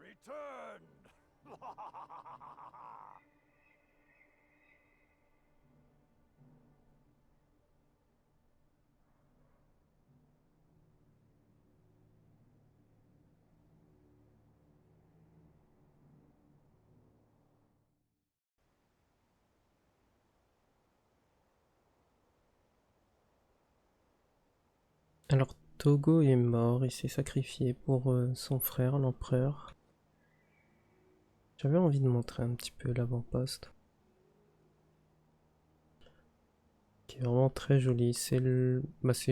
returned! Alors Togo est mort, il s'est sacrifié pour son frère, l'empereur. J'avais envie de montrer un petit peu l'avant-poste, qui est vraiment très joli. C'est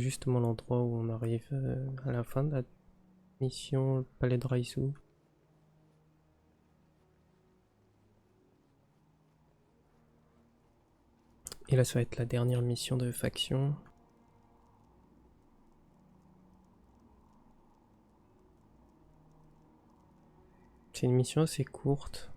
justement l'endroit où on arrive à la fin de la mission, le palais de Raizu. Et là, ça va être la dernière mission de faction. C'est une mission assez courte.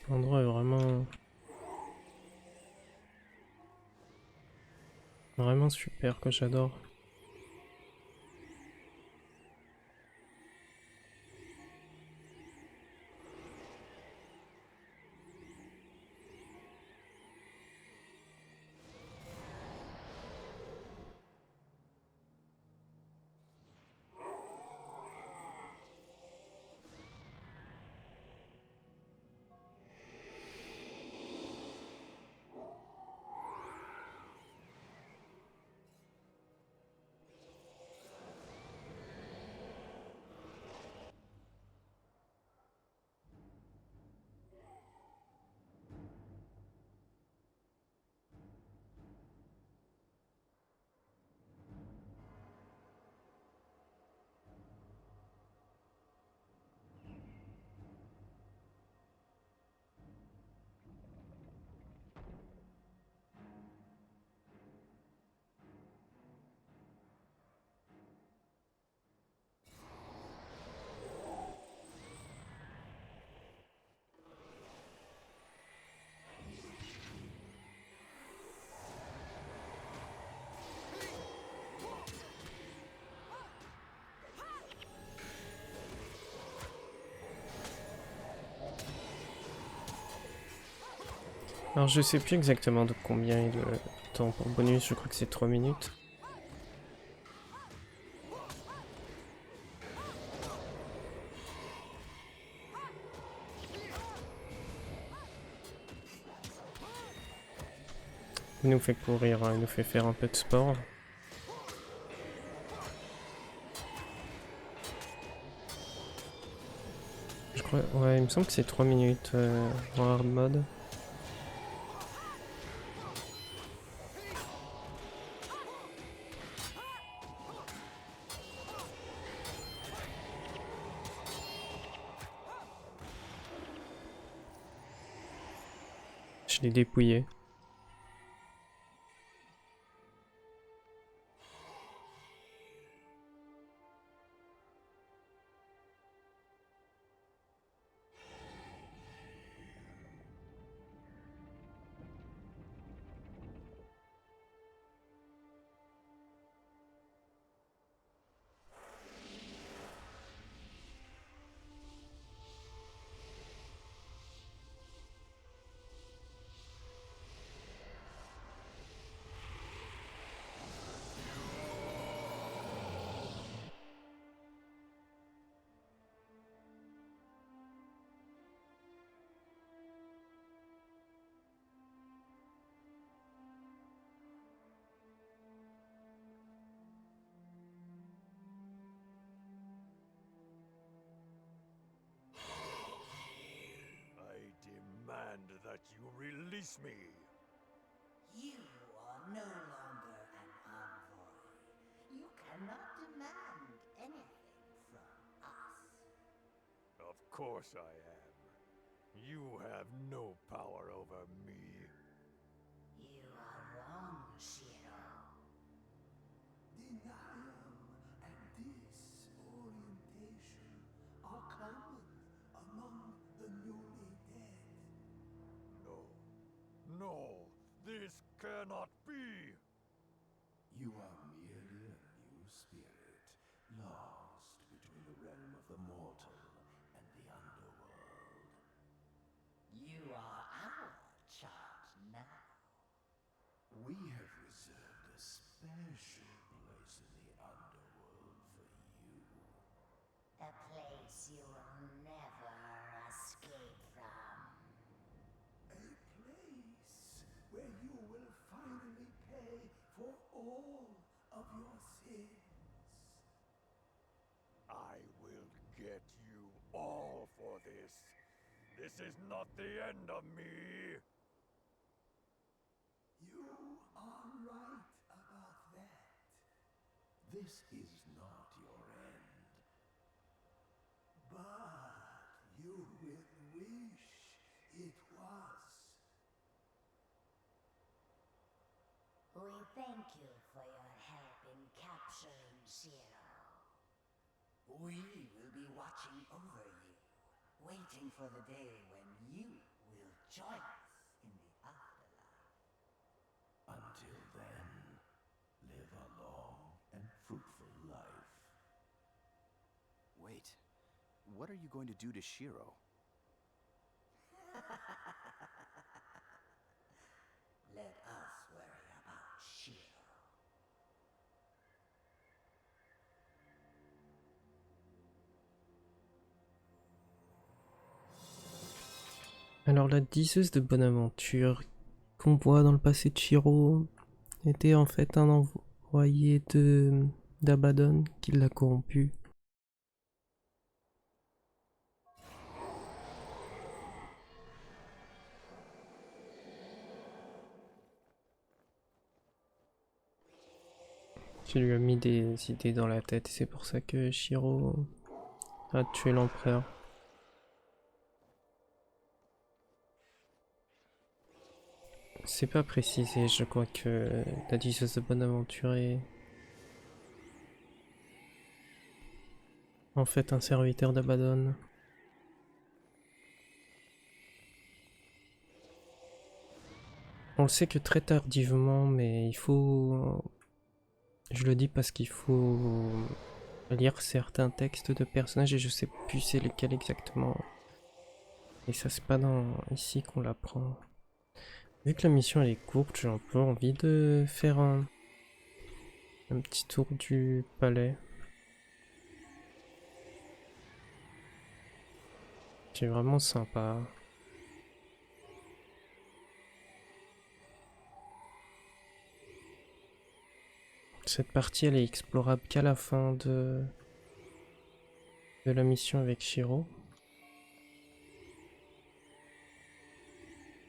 L'endroit est vraiment super, que j'adore. Alors je sais plus exactement de combien est le temps pour bonus, je crois que c'est 3 minutes. Il nous fait courir, hein, il nous fait faire un peu de sport. Je crois, ouais, il me semble que c'est 3 minutes en hard mode. Je l'ai dépouillé. I demand that you release me. You are no longer an envoy. You cannot demand anything from us. course I am. You have no power over me. You are wrong, Shiro. Denial and disorientation are common among the newly dead. No. No. This cannot be. You are merely a new spirit, lost between the realm of the mortal and the underworld. You are our charge now. We have reserved a special place in the underworld for you. A place you will never escape from. A place where you will finally pay for all of your sins. I will get you all for this. This is not the end of me. You are right about that. This is not your end. But you will wish it was. We thank you for your help in capturing Shiro. We will be watching over you, waiting for the day when you will join us in the afterlife. Until then, live a long and fruitful life. Wait, what are you going to do to Shiro? Let us worry about Shiro. Alors la diseuse de Bonaventure qu'on voit dans le passé de Shiro était en fait un envoyé d'Abaddon qui l'a corrompu. Qui lui a mis des idées dans la tête et c'est pour ça que Shiro a tué l'empereur. C'est pas précisé, je crois que la diseuse de Bonaventure est en fait un serviteur d'Abaddon. On le sait que très tardivement, mais il faut... Je le dis parce qu'il faut lire certains textes de personnages et je sais plus c'est lesquels exactement. Et ça c'est pas dans ici qu'on l'apprend. Vu que la mission elle est courte, j'ai un peu envie de faire un petit tour du palais. C'est vraiment sympa. Cette partie elle est explorable qu'à la fin de la mission avec Shiro.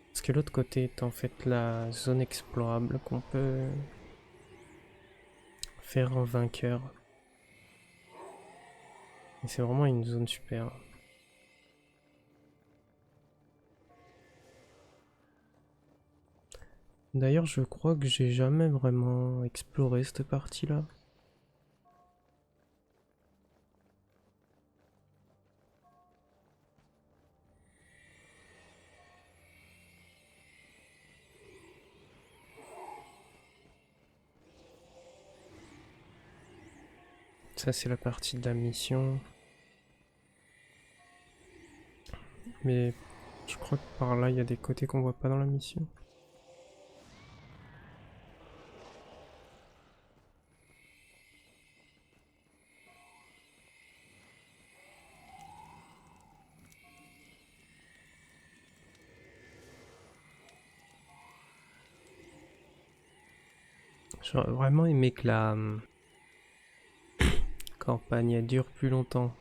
Parce que l'autre côté est en fait la zone explorable qu'on peut faire en vainqueur. Et c'est vraiment une zone super. D'ailleurs, je crois que j'ai jamais vraiment exploré cette partie-là. Ça, c'est la partie de la mission. Mais je crois que par là, il y a des côtés qu'on voit pas dans la mission. J'aurais vraiment aimé que la campagne elle dure plus longtemps.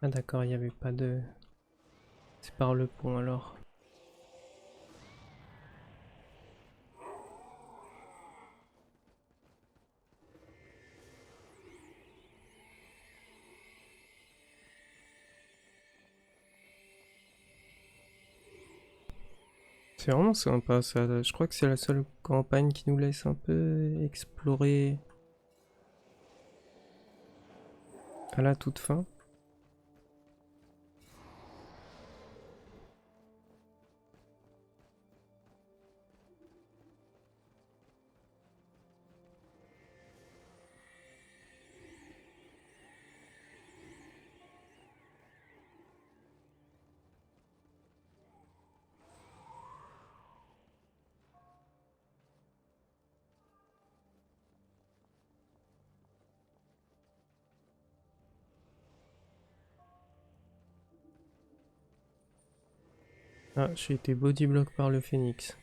Ah d'accord, il n'y avait pas de... C'est par le pont alors. C'est vraiment sympa ça. Je crois que c'est la seule campagne qui nous laisse un peu explorer à la toute fin. Ah, j'ai été bodyblock par le phénix.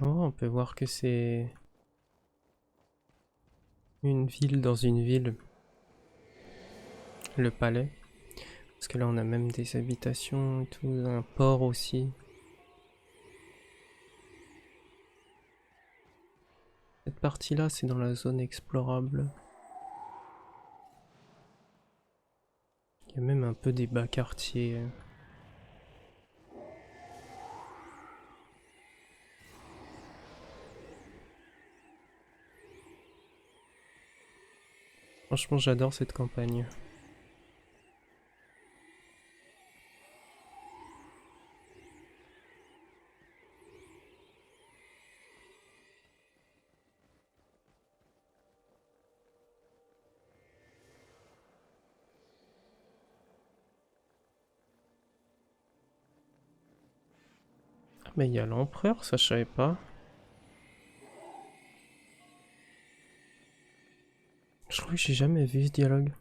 Oh, on peut voir que c'est une ville dans une ville. Le palais. Parce que là on a même des habitations et tout, un port aussi. Cette partie-là, c'est dans la zone explorable. Il y a même un peu des bas quartiers. Franchement, j'adore cette campagne. Ah, mais il y a l'empereur, ça je savais pas. Je crois que j'ai jamais vu ce dialogue.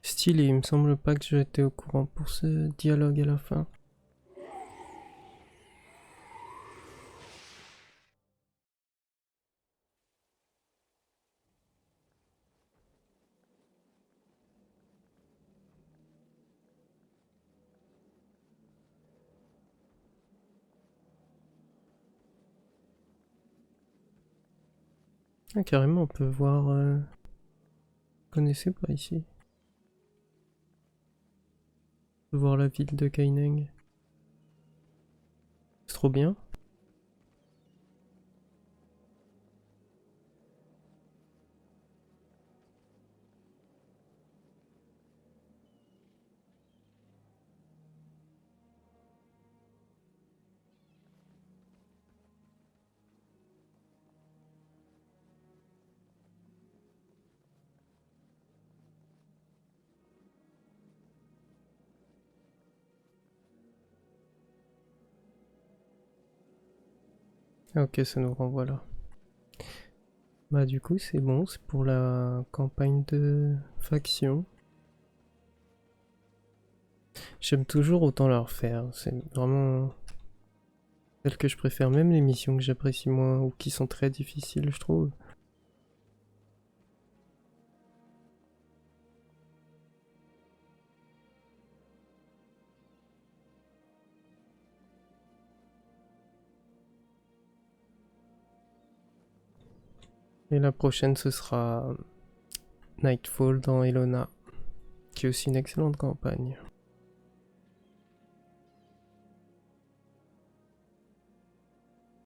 Stylé, il me semble pas que j'étais au courant pour ce dialogue à la fin. Ah, carrément, on peut voir... Connaissez pas ici. On peut voir la ville de Kaineng. C'est trop bien. Ah, ok, ça nous renvoie là. Bah du coup c'est bon, c'est pour la campagne de faction. J'aime toujours autant leur faire. C'est vraiment celle que je préfère, même les missions que j'apprécie moins ou qui sont très difficiles, je trouve. Et la prochaine, ce sera Nightfall dans Elona, qui est aussi une excellente campagne.